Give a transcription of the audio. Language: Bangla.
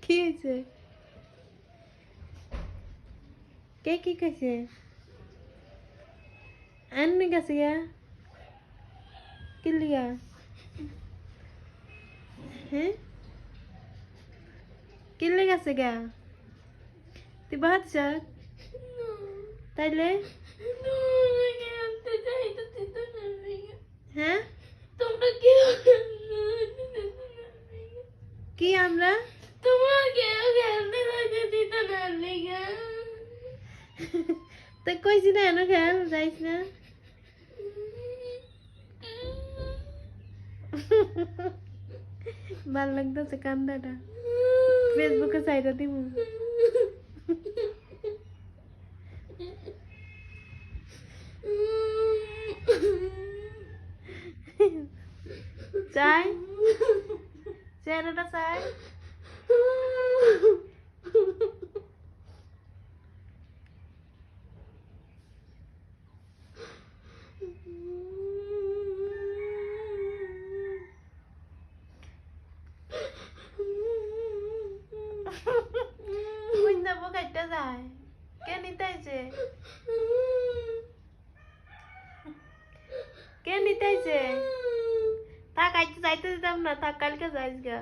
কি হয়েছে? কে কি কইছে? আন্নি গেছে গা? কি লিগা? হ্যাঁ? কি লেগেছে গা? তুই বাহাত চাক? তাইলে? হ্যাঁ? কি আমরা? তুই কইছি না এনো খেল যাইস না। ভাল লাগতেছে কান্দাটা। ফেসবুকে চাইটা দিব। চাই চেহারাটা চাই। কোন যাবো কাইটা যায়? কে নিতে আইছে? কে নিতে আইছে? থাক আইতে যাইতে দিতাম না, থাক কালকে যাইস গা।